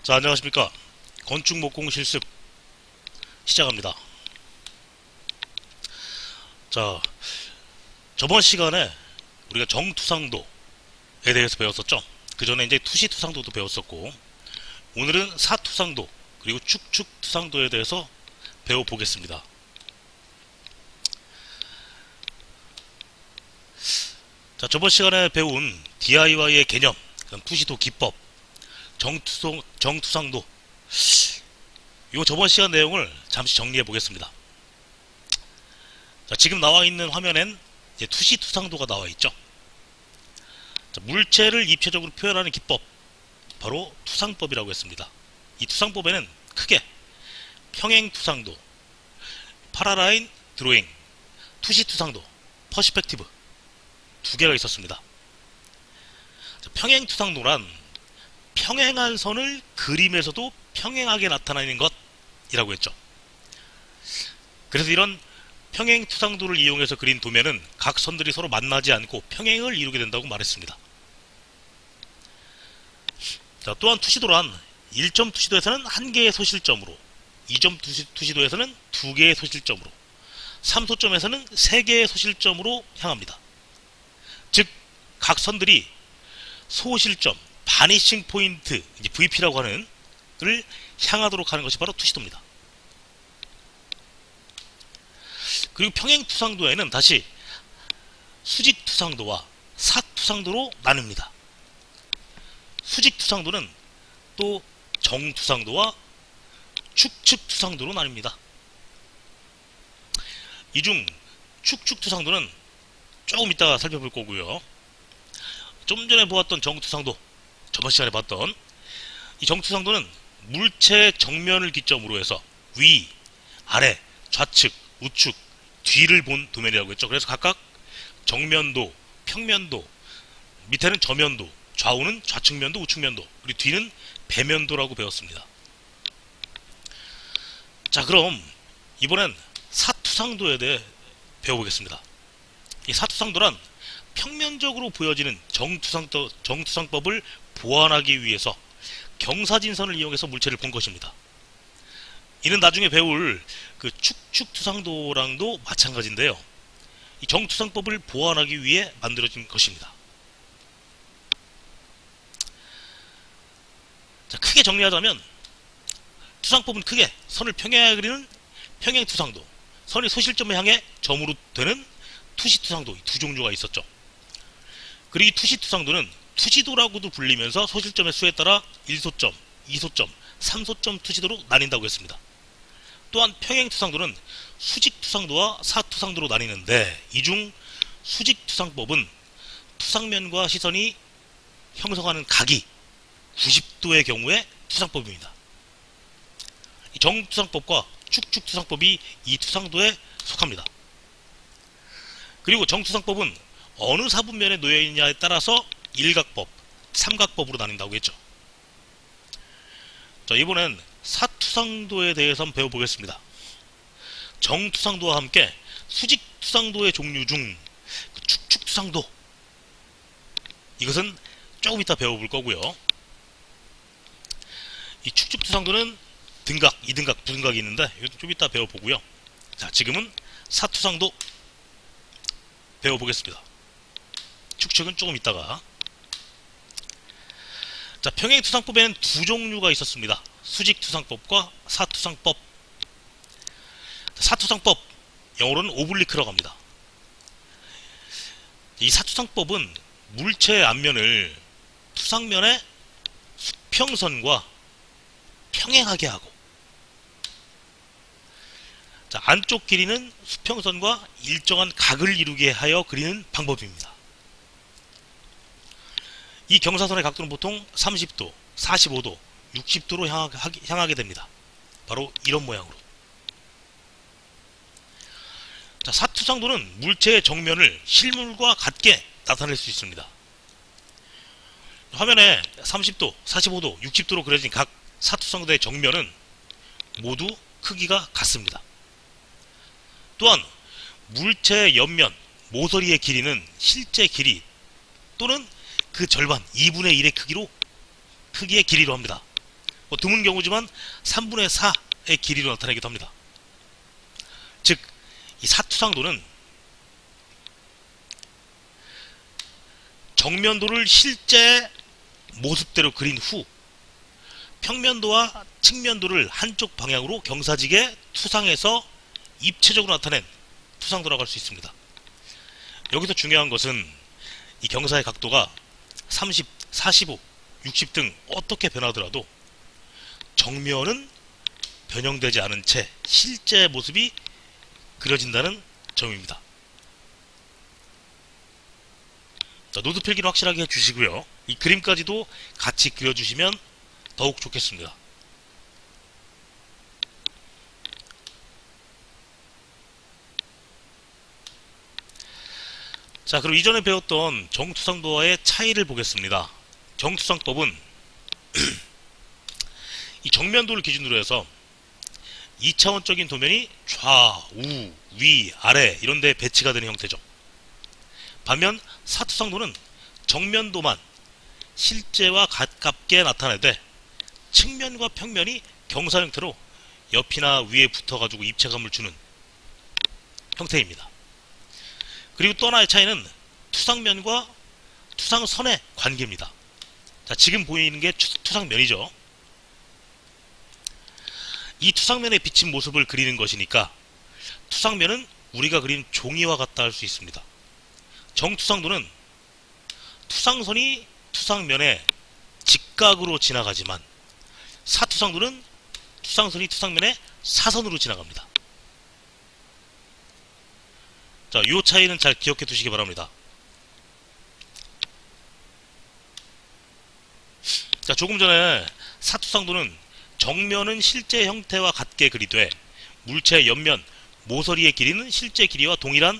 자, 안녕하십니까. 건축 목공 실습 시작합니다. 자, 저번 시간에 우리가 정투상도에 대해서 배웠었죠. 그 전에 이제 투시투상도도 배웠었고, 오늘은 사투상도 그리고 축축투상도에 대해서 배워보겠습니다. 자, 저번 시간에 배운 DIY의 개념, 투시도 기법, 정투상도, 이 저번 시간 내용을 잠시 정리해 보겠습니다. 자, 지금 나와 있는 화면엔 이제 투시투상도가 나와 있죠. 자, 물체를 입체적으로 표현하는 기법, 바로 투상법이라고 했습니다. 이 투상법에는 크게 평행투상도, 파라라인 드로잉, 투시투상도, 퍼스펙티브 두 개가 있었습니다. 자, 평행투상도란 평행한 선을 그림에서도 평행하게 나타내는 것이라고 했죠. 그래서 이런 평행투상도를 이용해서 그린 도면은 각 선들이 서로 만나지 않고 평행을 이루게 된다고 말했습니다. 자, 또한 투시도란 1점 투시도에서는 1개의 소실점으로, 2점 투시도에서는 2개의 소실점으로, 3소점에서는 3개의 소실점으로 향합니다. 즉, 각 선들이 소실점, 바니싱 포인트, VP라고 하는 을 향하도록 하는 것이 바로 투시도입니다. 그리고 평행투상도에는 다시 수직투상도와 사투상도로 나눕니다. 수직투상도는 또 정투상도와 축축투상도로 나뉩니다. 이 중 축축투상도는 조금 이따가 살펴볼 거고요. 좀 전에 보았던 정투상도, 저번 시간에 봤던 이 정투상도는 물체 정면을 기점으로 해서 위, 아래, 좌측, 우측, 뒤를 본 도면이라고 했죠. 그래서 각각 정면도, 평면도, 밑에는 저면도, 좌우는 좌측면도, 우측면도, 그리고 뒤는 배면도라고 배웠습니다. 자, 그럼 이번엔 사투상도에 대해 배워보겠습니다. 이 사투상도란 평면적으로 보여지는 정투상법을 보완하기 위해서 경사진선을 이용해서 물체를 본 것입니다. 이는 나중에 배울 그 축축투상도랑도 마찬가지인데요. 이 정투상법을 보완하기 위해 만들어진 것입니다. 자, 크게 정리하자면 투상법은 크게 선을 평행하게 그리는 평행투상도, 선이 소실점을 향해 점으로 되는 투시투상도, 이 두 종류가 있었죠. 그리고 이 투시투상도는 투시도라고도 불리면서 소실점의 수에 따라 1소점, 2소점, 3소점 투시도로 나뉜다고 했습니다. 또한 평행투상도는 수직투상도와 사투상도로 나뉘는데, 이 중 수직투상법은 투상면과 시선이 형성하는 각이 90도의 경우에 투상법입니다. 이 정투상법과 축축투상법이 이 투상도에 속합니다. 그리고 정투상법은 어느 사분면에 놓여있냐에 따라서 일각법, 삼각법으로 나뉜다고 했죠. 자, 이번엔 사투상도에 대해서 한번 배워보겠습니다. 정투상도와 함께 수직투상도의 종류 중 축축투상도, 이것은 조금 이따 배워볼 거고요. 이 축축투상도는 등각, 2등각, 9등각이 있는데 이것도 좀 이따 배워보고요. 자, 지금은 사투상도 배워보겠습니다. 축축은 조금 이따가. 자, 평행투상법에는 두 종류가 있었습니다. 수직투상법과 사투상법. 사투상법, 영어로는 오블리크라고 합니다. 이 사투상법은 물체의 앞면을 투상면의 수평선과 평행하게 하고, 자, 안쪽 길이는 수평선과 일정한 각을 이루게 하여 그리는 방법입니다. 이 경사선의 각도는 보통 30도, 45도, 60도로 향하게 됩니다. 바로 이런 모양으로. 자, 사투상도는 물체의 정면을 실물과 같게 나타낼 수 있습니다. 화면에 30도, 45도, 60도로 그려진 각 사투상도의 정면은 모두 크기가 같습니다. 또한 물체의 옆면, 모서리의 길이는 실제 길이 또는 그 절반 2분의 1의 크기의 길이로 합니다. 드문 경우지만 3분의 4의 길이로 나타내기도 합니다. 즉, 이 사투상도는 정면도를 실제 모습대로 그린 후 평면도와 측면도를 한쪽 방향으로 경사지게 투상해서 입체적으로 나타낸 투상도라고 할 수 있습니다. 여기서 중요한 것은 이 경사의 각도가 30, 45, 60 등 어떻게 변하더라도 정면은 변형되지 않은 채 실제 모습이 그려진다는 점입니다. 자, 노트 필기는 확실하게 해주시고요. 이 그림까지도 같이 그려주시면 더욱 좋겠습니다. 자, 그럼 이전에 배웠던 정투상도와의 차이를 보겠습니다. 정투상법은 이 정면도를 기준으로 해서 2차원적인 도면이 좌우, 위, 아래 이런 데 배치가 되는 형태죠. 반면 사투상도는 정면도만 실제와 가깝게 나타내되 측면과 평면이 경사 형태로 옆이나 위에 붙어가지고 입체감을 주는 형태입니다. 그리고 또 하나의 차이는 투상면과 투상선의 관계입니다. 자, 지금 보이는 게 투상면이죠. 이 투상면에 비친 모습을 그리는 것이니까 투상면은 우리가 그린 종이와 같다 할 수 있습니다. 정투상도는 투상선이 투상면에 직각으로 지나가지만 사투상도는 투상선이 투상면에 사선으로 지나갑니다. 자, 이 차이는 잘 기억해 두시기 바랍니다. 자, 조금 전에 사투상도는 정면은 실제 형태와 같게 그리되 물체의 옆면, 모서리의 길이는 실제 길이와 동일한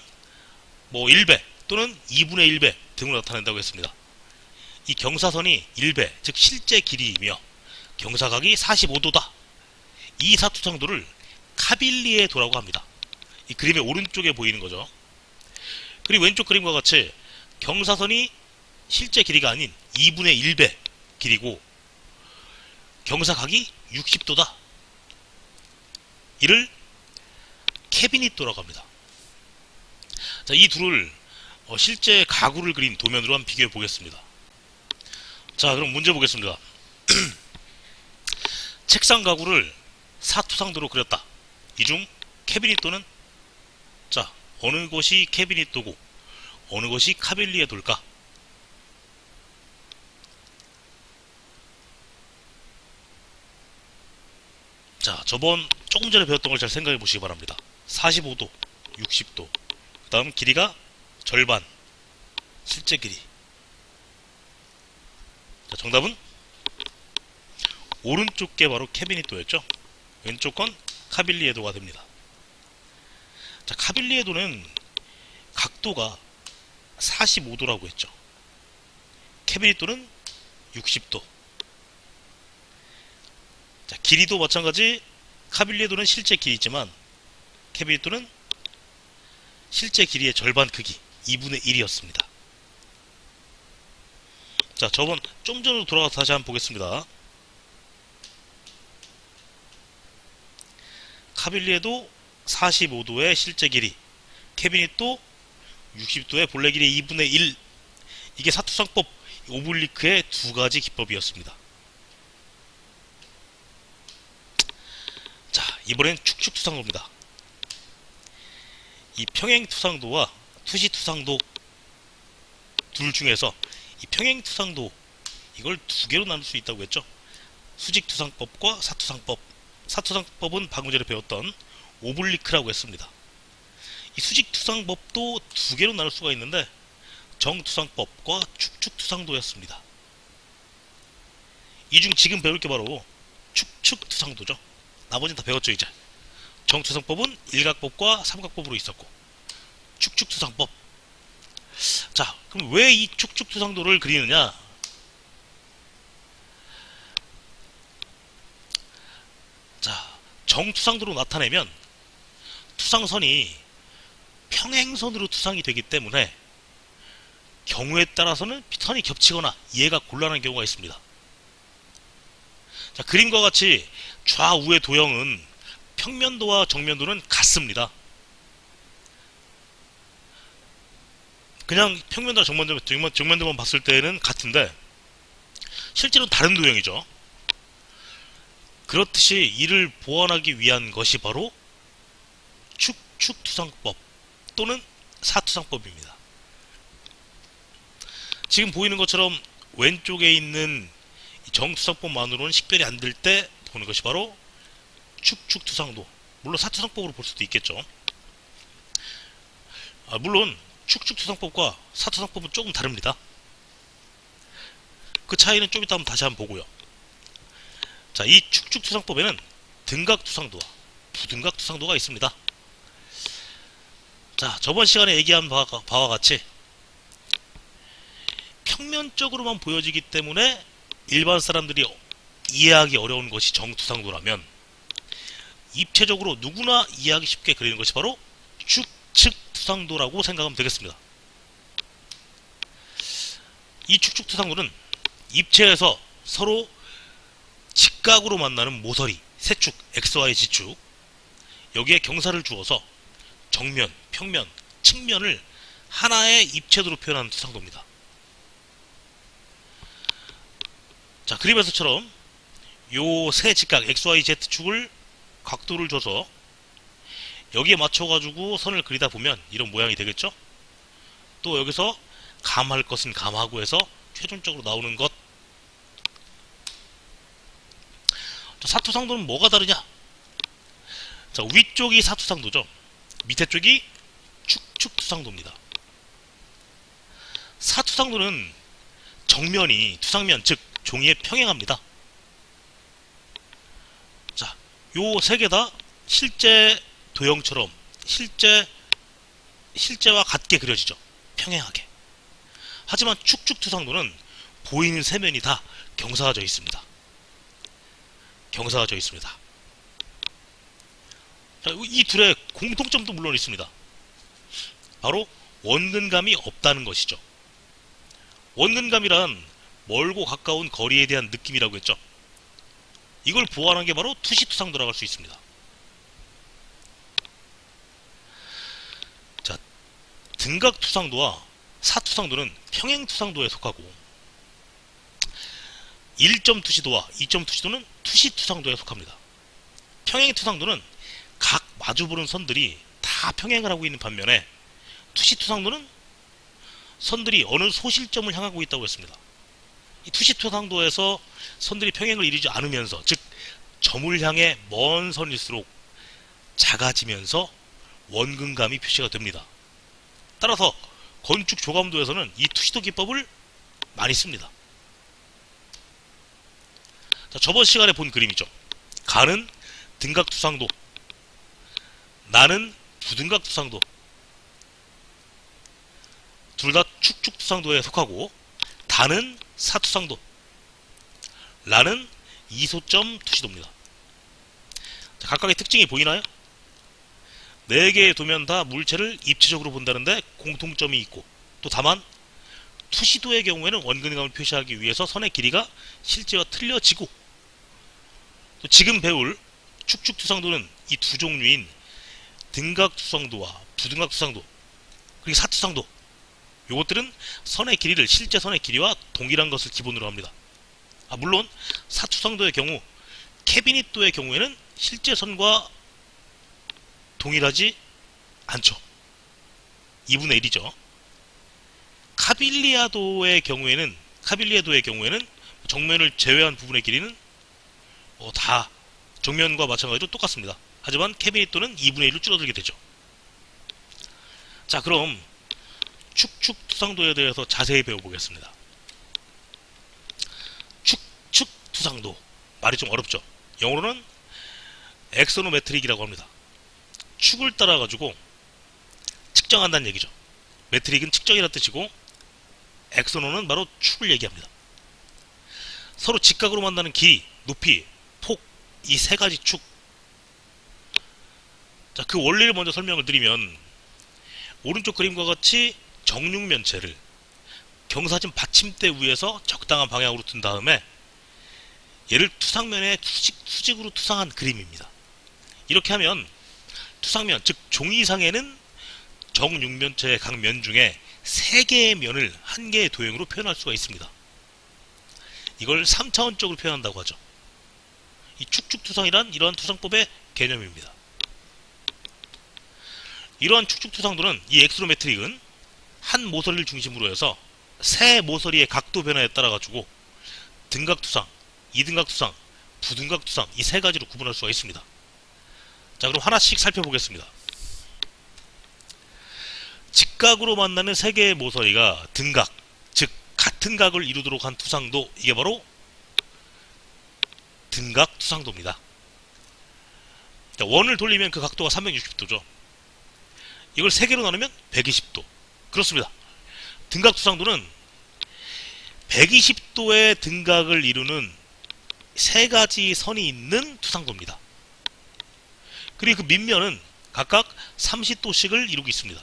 1배 또는 2분의 1배 등으로 나타낸다고 했습니다. 이 경사선이 1배, 즉 실제 길이이며 경사각이 45도다. 이 사투상도를 카빌리에 도라고 합니다. 이 그림의 오른쪽에 보이는 거죠. 그리고 왼쪽 그림과 같이 경사선이 실제 길이가 아닌 2분의 1배 길이고 경사각이 60도다. 이를 캐비닛도라고 합니다. 자, 이 둘을 실제 가구를 그린 도면으로 한번 비교해 보겠습니다. 자, 그럼 문제 보겠습니다. 책상 가구를 사투상도로 그렸다. 이 중 캐비닛도는 자, 어느 것이 캐비닛도고 어느 것이 카빌리에 돌까? 자, 조금 전에 배웠던 걸 잘 생각해 보시기 바랍니다. 45도, 60도. 그 다음 길이가 절반. 실제 길이. 자, 정답은 오른쪽 게 바로 캐비닛도였죠. 왼쪽 건 카빌리에도가 됩니다. 자, 카빌리에도는 각도가 45도라고 했죠. 캐비닛도는 60도. 자, 길이도 마찬가지. 카빌리에도는 실제 길이지만 캐비닛도는 실제 길이의 절반 크기 2분의 1이었습니다. 자, 좀 전으로 돌아가서 다시 한번 보겠습니다. 카빌리에도 45도의 실제 길이, 캐비닛도 60도의 본래 길이 2분의 1. 이게 사투상법 오블리크의 두 가지 기법이었습니다. 자, 이번엔 축축투상도입니다. 이 평행투상도와 투시투상도 둘 중에서 이 평행투상도 이걸 두 개로 나눌 수 있다고 했죠. 수직투상법과 사투상법. 사투상법은 방금 전에 배웠던 오블리크라고 했습니다. 이 수직투상법도 두 개로 나눌 수가 있는데 정투상법과 축축투상도였습니다. 이 중 지금 배울 게 바로 축축투상도죠. 나머지는 다 배웠죠. 이제 정투상법은 일각법과 삼각법으로 있었고 축축투상법. 자, 그럼 왜 이 축축투상도를 그리느냐? 자, 정투상도로 나타내면 투상선이 평행선으로 투상이 되기 때문에 경우에 따라서는 선이 겹치거나 이해가 곤란한 경우가 있습니다. 자, 그림과 같이 좌우의 도형은 평면도와 정면도는 같습니다. 그냥 평면도와 정면도만 봤을 때는 같은데 실제로는 다른 도형이죠. 그렇듯이 이를 보완하기 위한 것이 바로 축축투상법 또는 사투상법입니다. 지금 보이는 것처럼 왼쪽에 있는 정투상법만으로는 식별이 안 될 때 보는 것이 바로 축축투상도, 물론 사투상법으로 볼 수도 있겠죠. 물론 축축투상법과 사투상법은 조금 다릅니다. 그 차이는 좀 이따 다시 한번 보고요. 자, 이 축축투상법에는 등각투상도와 부등각투상도가 있습니다. 자, 저번 시간에 얘기한 바와 같이 평면적으로만 보여지기 때문에 일반 사람들이 이해하기 어려운 것이 정투상도라면 입체적으로 누구나 이해하기 쉽게 그리는 것이 바로 축측투상도라고 생각하면 되겠습니다. 이 축축투상도는 입체에서 서로 직각으로 만나는 모서리, 세축, XY 지축, 여기에 경사를 주어서 정면, 평면, 측면을 하나의 입체도로 표현하는 투상도입니다. 자, 그림에서처럼 요 세 직각 XYZ축을 각도를 줘서 여기에 맞춰가지고 선을 그리다 보면 이런 모양이 되겠죠? 또 여기서 감할 것은 감하고 해서 최종적으로 나오는 것. 자, 사투상도는 뭐가 다르냐? 자, 위쪽이 사투상도죠. 밑에 쪽이 축축투상도입니다. 사투상도는 정면이 투상면, 즉 종이에 평행합니다. 자, 요 세 개 다 실제 도형처럼 실제와 같게 그려지죠. 평행하게. 하지만 축축투상도는 보이는 세 면이 다 경사져 있습니다. 경사져 있습니다. 자, 이 둘의 공통점도 물론 있습니다. 바로 원근감이 없다는 것이죠. 원근감이란 멀고 가까운 거리에 대한 느낌이라고 했죠. 이걸 보완한 게 바로 투시투상도라고 할 수 있습니다. 자, 등각투상도와 사투상도는 평행투상도에 속하고 1점 투시도와 2점 투시도는 투시투상도에 속합니다. 평행투상도는 각 마주보는 선들이 다 평행을 하고 있는 반면에 투시투상도는 선들이 어느 소실점을 향하고 있다고 했습니다. 이 투시투상도에서 선들이 평행을 이루지 않으면서, 즉 점을 향해 먼 선일수록 작아지면서 원근감이 표시가 됩니다. 따라서 건축 조감도에서는 이 투시도 기법을 많이 씁니다. 자, 저번 시간에 본 그림이죠. 가는 등각투상도, 나는 부등각투상도, 둘 다 축축투상도에 속하고 다는 사투상도, 라는 이소점 투시도입니다. 자, 각각의 특징이 보이나요? 4개의 도면 다 물체를 입체적으로 본다는데 공통점이 있고, 또 다만 투시도의 경우에는 원근감을 표시하기 위해서 선의 길이가 실제와 틀려지고, 또 지금 배울 축축투상도는 이 두 종류인 등각투상도와 부등각투상도, 그리고 사투상도, 요것들은 선의 길이를 실제 선의 길이와 동일한 것을 기본으로 합니다. 물론 사투상도의 경우, 캐비닛도의 경우에는 실제 선과 동일하지 않죠. 2분의 1이죠. 카빌리아도의 경우에는 정면을 제외한 부분의 길이는 다 정면과 마찬가지로 똑같습니다. 하지만 캐비닛도는 2분의 1로 줄어들게 되죠. 자, 그럼 축축투상도에 대해서 자세히 배워보겠습니다. 축축투상도, 말이 좀 어렵죠. 영어로는 엑소노메트릭이라고 합니다. 축을 따라 가지고 측정한다는 얘기죠. 메트릭은 측정이라는 뜻이고, 엑소노는 바로 축을 얘기합니다. 서로 직각으로 만나는 길이, 높이, 폭, 이 세 가지 축. 자, 그 원리를 먼저 설명을 드리면, 오른쪽 그림과 같이 정육면체를 경사진 받침대 위에서 적당한 방향으로 둔 다음에 얘를 투상면에 수직으로 투상한 그림입니다. 이렇게 하면 투상면, 즉 종이상에는 정육면체의 각 면 중에 3개의 면을 1개의 도형으로 표현할 수가 있습니다. 이걸 3차원적으로 표현한다고 하죠. 이 축축투상이란 이러한 투상법의 개념입니다. 이러한 축축투상도는 이 엑스로메트릭은 한 모서리를 중심으로 해서 세 모서리의 각도 변화에 따라 가지고 등각투상, 이등각투상, 부등각투상 이 3가지로 구분할 수가 있습니다. 자, 그럼 하나씩 살펴보겠습니다. 직각으로 만나는 3개의 모서리가 등각, 즉 같은 각을 이루도록 한 투상도, 이게 바로 등각투상도입니다. 원을 돌리면 그 각도가 360도죠. 이걸 3개로 나누면 120도. 그렇습니다. 등각투상도는 120도의 등각을 이루는 3가지 선이 있는 투상도입니다. 그리고 그 밑면은 각각 30도씩을 이루고 있습니다.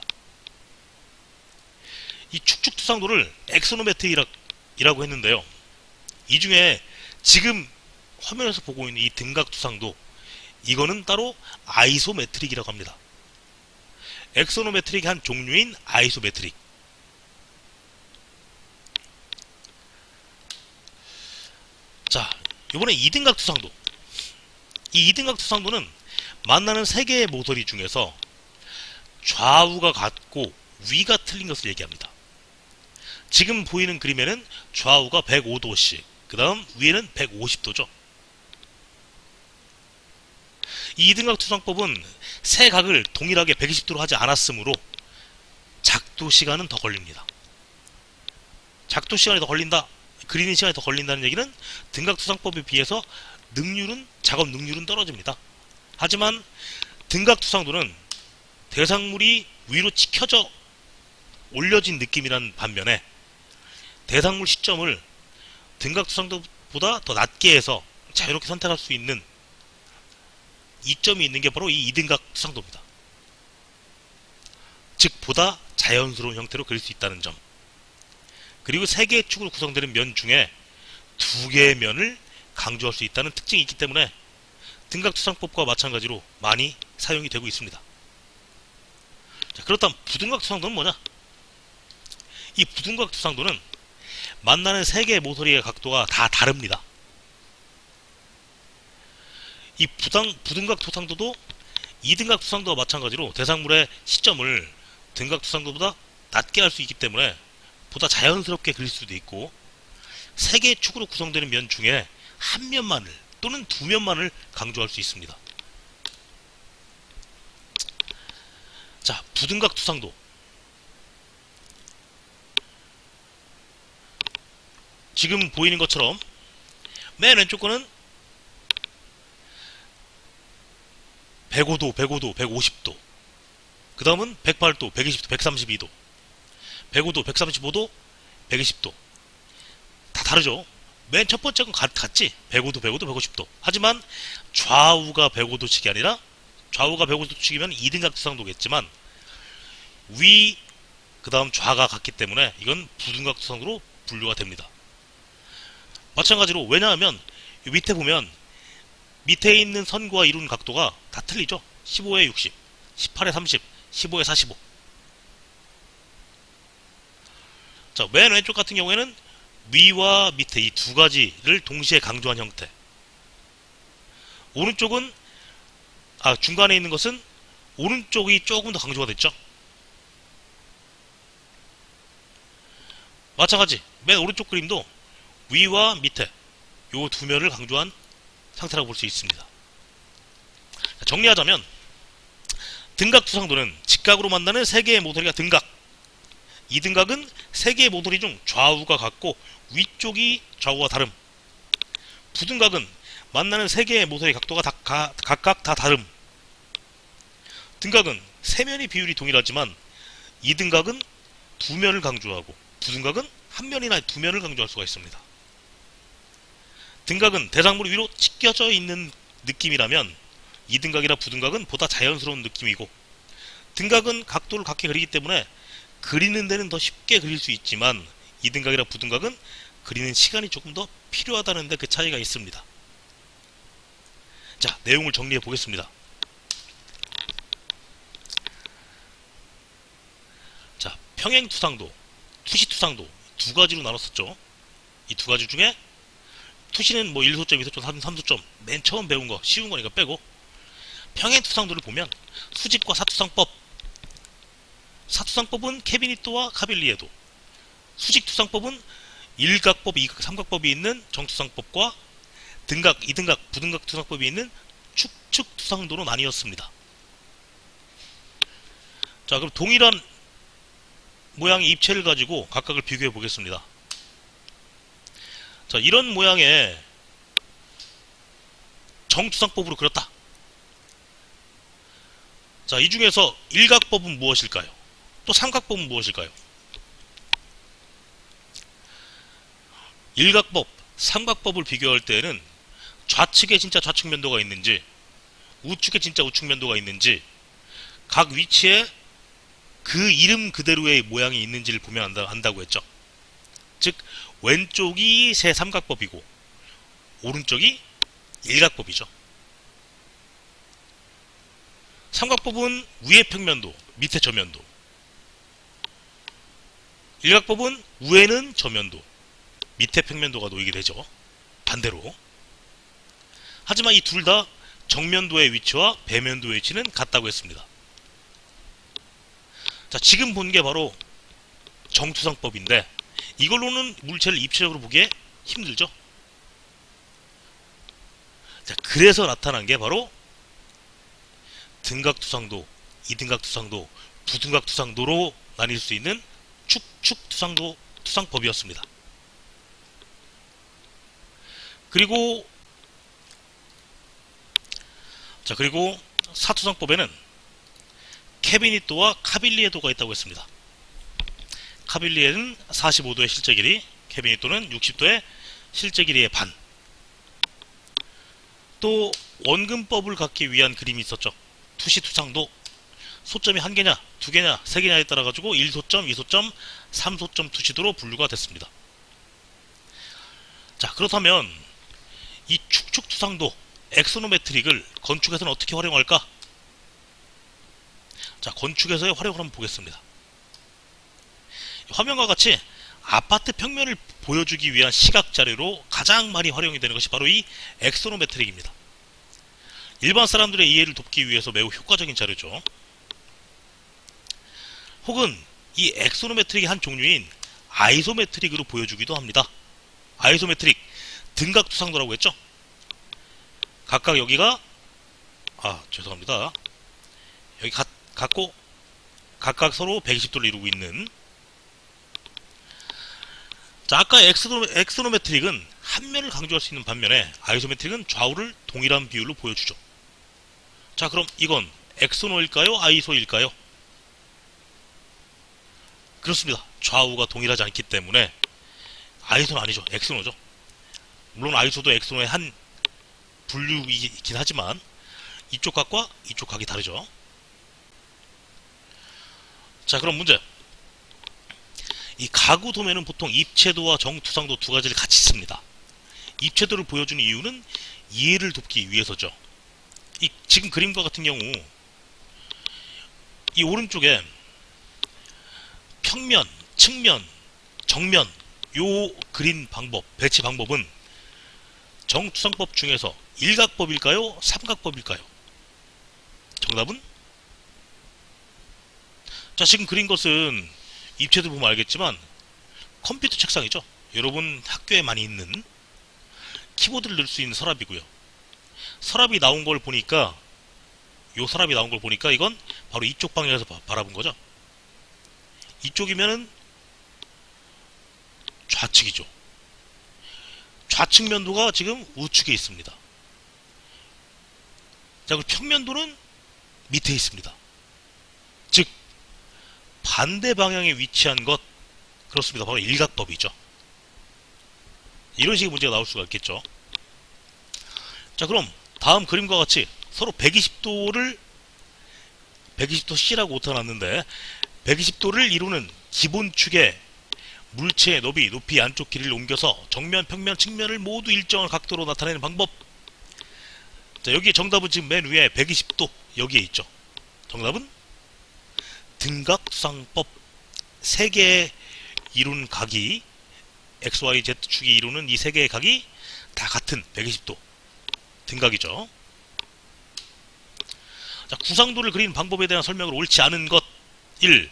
이 축축투상도를 엑소노메트리라고 했는데요. 이 중에 지금 화면에서 보고 있는 이 등각투상도, 이거는 따로 아이소메트릭이라고 합니다. 엑소노메트릭의 한 종류인 아이소메트릭. 자, 이번에 이등각투상도. 이 이등각투상도는 만나는 3개의 모서리 중에서 좌우가 같고 위가 틀린 것을 얘기합니다. 지금 보이는 그림에는 좌우가 105도씩, 그 다음 위에는 150도죠. 이 이등각투상법은 세 각을 동일하게 120도로 하지 않았으므로 작도 시간은 더 걸립니다. 작도 시간이 더 걸린다, 그리는 시간이 더 걸린다는 얘기는 등각투상법에 비해서 작업 능률은 떨어집니다. 하지만 등각투상도는 대상물이 위로 치켜져 올려진 느낌이란 반면에 대상물 시점을 등각투상도보다 더 낮게 해서 자유롭게 선택할 수 있는 이점이 있는 게 바로 이 이등각투상도입니다. 즉 보다 자연스러운 형태로 그릴 수 있다는 점, 그리고 3개의 축으로 구성되는 면 중에 2개의 면을 강조할 수 있다는 특징이 있기 때문에 등각투상법과 마찬가지로 많이 사용이 되고 있습니다. 자, 그렇다면 부등각투상도는 뭐냐? 이 부등각투상도는 만나는 3개의 모서리의 각도가 다 다릅니다. 이 부등각투상도도 이등각투상도와 마찬가지로 대상물의 시점을 등각투상도보다 낮게 할 수 있기 때문에 보다 자연스럽게 그릴 수도 있고, 3개의 축으로 구성되는 면 중에 한 면만을 또는 2면만을 강조할 수 있습니다. 자, 부등각투상도. 지금 보이는 것처럼 맨 왼쪽 거는 105도, 150도. 그 다음은 108도, 120도, 132도. 105도, 135도, 120도. 다 다르죠? 맨 첫 번째 건 같지? 105도, 150도. 하지만 좌우가 105도씩이 아니라, 좌우가 105도씩이면 2등각투상도겠지만 위, 그 다음 좌가 같기 때문에 이건 부등각투상도로 분류가 됩니다. 마찬가지로, 왜냐하면 밑에 보면 밑에 있는 선과 이룬 각도가 다 틀리죠. 15에 60, 18에 30, 15에 45. 자, 맨 왼쪽 같은 경우에는 위와 밑에 이 2가지를 동시에 강조한 형태. 오른쪽은, 중간에 있는 것은 오른쪽이 조금 더 강조가 됐죠. 마찬가지, 맨 오른쪽 그림도 위와 밑에 요 2면을 강조한 상태라고 볼 수 있습니다. 자, 정리하자면 등각투상도는 직각으로 만나는 3개의 모서리가 등각, 이등각은 3개의 모서리 중 좌우가 같고 위쪽이 좌우와 다름, 부등각은 만나는 3개의 모서리 각도가 각각 다 다름, 등각은 3면의 비율이 동일하지만 이등각은 2면을 강조하고 부등각은 1면이나 2면을 강조할 수가 있습니다. 등각은 대상물이 위로 찢겨져 있는 느낌이라면 이등각이나 부등각은 보다 자연스러운 느낌이고, 등각은 각도를 같게 그리기 때문에 그리는 데는 더 쉽게 그릴 수 있지만 이등각이나 부등각은 그리는 시간이 조금 더 필요하다는 데 그 차이가 있습니다. 자, 내용을 정리해 보겠습니다. 자, 평행투상도, 투시투상도 두 가지로 나눴었죠. 이 두 가지 중에 투시는 뭐 1소점, 2소점, 3소점 맨 처음 배운 거 쉬운 거니까 빼고, 평행투상도를 보면 수직과 사투상법, 사투상법은 케비니토와 카빌리에도, 수직투상법은 일각법, 이각, 삼각법이 있는 정투상법과 등각, 이등각, 부등각 투상법이 있는 축축투상도로 나뉘었습니다. 자, 그럼 동일한 모양의 입체를 가지고 각각을 비교해 보겠습니다. 자, 이런 모양의 정투상법으로 그렸다. 자, 이 중에서 일각법은 무엇일까요? 또 삼각법은 무엇일까요? 일각법, 삼각법을 비교할 때에는 좌측에 진짜 좌측면도가 있는지, 우측에 진짜 우측면도가 있는지, 각 위치에 그 이름 그대로의 모양이 있는지를 보면 안다고 했죠. 즉, 왼쪽이 새 삼각법이고 오른쪽이 일각법이죠. 삼각법은 위에 평면도, 밑에 저면도, 일각법은 위에는 저면도, 밑에 평면도가 놓이게 되죠. 반대로. 하지만 이 둘 다 정면도의 위치와 배면도의 위치는 같다고 했습니다. 자, 지금 본 게 바로 정투상법인데, 이걸로는 물체를 입체적으로 보기에 힘들죠. 자, 그래서 나타난 게 바로 등각투상도, 이등각투상도, 부등각투상도로 나뉠 수 있는 축축투상도 투상법이었습니다. 그리고 사투상법에는 케비니토와 카빌리에도가 있다고 했습니다. 카빌리에는 45도의 실제 길이, 케비니토는 60도의 실제 길이의 반. 또 원근법을 갖기 위한 그림이 있었죠. 투시투상도, 소점이 한 개냐, 두 개냐, 세 개냐에 따라 가지고 1소점, 2소점, 3소점 투시도로 분류가 됐습니다. 자, 그렇다면 이 축축투상도, 엑소노메트릭을 건축에서는 어떻게 활용할까? 자, 건축에서의 활용을 한번 보겠습니다. 화면과 같이 아파트 평면을 보여주기 위한 시각 자료로 가장 많이 활용이 되는 것이 바로 이 엑소노메트릭입니다. 일반 사람들의 이해를 돕기 위해서 매우 효과적인 자료죠. 혹은 이 엑소노메트릭의 한 종류인 아이소메트릭으로 보여주기도 합니다. 아이소메트릭, 등각투상도라고 했죠? 각각 여기가, 죄송합니다. 여기 같고 각각 서로 120도를 이루고 있는. 자, 아까 엑소노메트릭은 한 면을 강조할 수 있는 반면에 아이소메트릭은 좌우를 동일한 비율로 보여주죠. 자, 그럼 이건 엑소노일까요? 아이소일까요? 그렇습니다. 좌우가 동일하지 않기 때문에 아이소는 아니죠. 엑소노죠. 물론 아이소도 엑소노의 한 분류이긴 하지만 이쪽 각과 이쪽 각이 다르죠. 자, 그럼 문제. 이 가구 도면은 보통 입체도와 정투상도 두 가지를 같이 씁니다. 입체도를 보여주는 이유는 이해를 돕기 위해서죠. 이 지금 그림과 같은 경우 이 오른쪽에 평면, 측면, 정면 요 그린 방법, 배치 방법은 정투상법 중에서 일각법일까요? 삼각법일까요? 정답은? 자, 지금 그린 것은 입체도 보면 알겠지만 컴퓨터 책상이죠. 여러분 학교에 많이 있는 키보드를 넣을 수 있는 서랍이고요. 서랍이 나온 걸 보니까, 요 서랍이 나온 걸 보니까 이건 바로 이쪽 방향에서 바라본 거죠. 이쪽이면은 좌측이죠. 좌측 면도가 지금 우측에 있습니다. 자, 그리고 평면도는 밑에 있습니다. 즉 반대 방향에 위치한 것, 그렇습니다. 바로 일각법이죠. 이런 식의 문제가 나올 수가 있겠죠. 자, 그럼 다음 그림과 같이 서로 120도를 120도 C라고 오타놨는데 120도를 이루는 기본축에 물체의 너비, 높이, 안쪽 길이를 옮겨서 정면, 평면, 측면을 모두 일정한 각도로 나타내는 방법. 자, 여기 정답은 지금 맨 위에 120도 여기에 있죠. 정답은 등각투상법. 3개의 이룬 각이 XYZ축이 이루는 이 3개의 각이 다 같은 120도 등각이죠. 자, 구상도를 그리는 방법에 대한 설명을 옳지 않은 것. 1.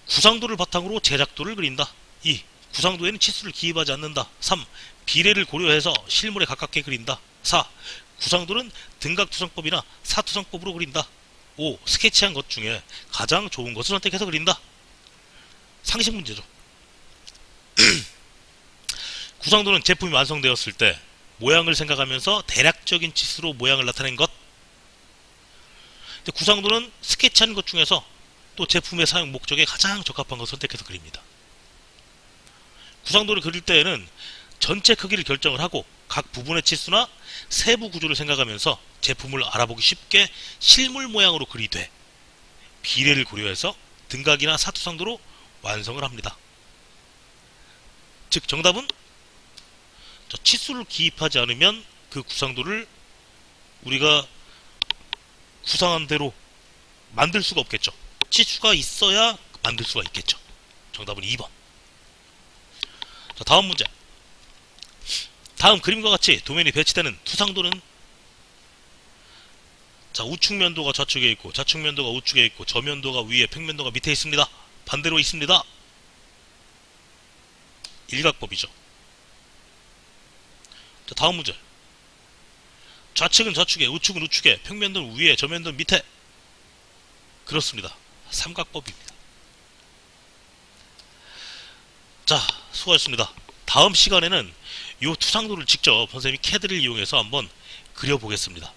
구상도를 바탕으로 제작도를 그린다. 2. 구상도에는 치수를 기입하지 않는다. 3. 비례를 고려해서 실물에 가깝게 그린다. 4. 구상도는 등각투상법이나 사투상법으로 그린다. 5. 스케치한 것 중에 가장 좋은 것을 선택해서 그린다. 상식 문제죠. 구상도는 제품이 완성되었을 때 모양을 생각하면서 대략적인 치수로 모양을 나타낸 것. 근데 구상도는 스케치한 것 중에서 또 제품의 사용 목적에 가장 적합한 것을 선택해서 그립니다. 구상도를 그릴 때에는 전체 크기를 결정을 하고 각 부분의 치수나 세부 구조를 생각하면서 제품을 알아보기 쉽게 실물 모양으로 그리되 비례를 고려해서 등각이나 사투상도로 완성을 합니다. 즉 정답은 치수를 기입하지 않으면 그 구상도를 우리가 구상한 대로 만들 수가 없겠죠. 치수가 있어야 만들 수가 있겠죠. 정답은 2번. 자, 다음 문제. 다음 그림과 같이 도면이 배치되는 투상도는, 자, 우측면도가 좌측에 있고 좌측면도가 우측에 있고 저면도가 위에 평면도가 밑에 있습니다. 반대로 있습니다. 일각법이죠. 자, 다음 문제. 좌측은 좌측에 우측은 우측에 평면도는 위에 저면도는 밑에. 그렇습니다. 삼각법입니다. 자, 수고하셨습니다. 다음 시간에는 이 투상도를 직접 선생님이 캐드를 이용해서 한번 그려보겠습니다.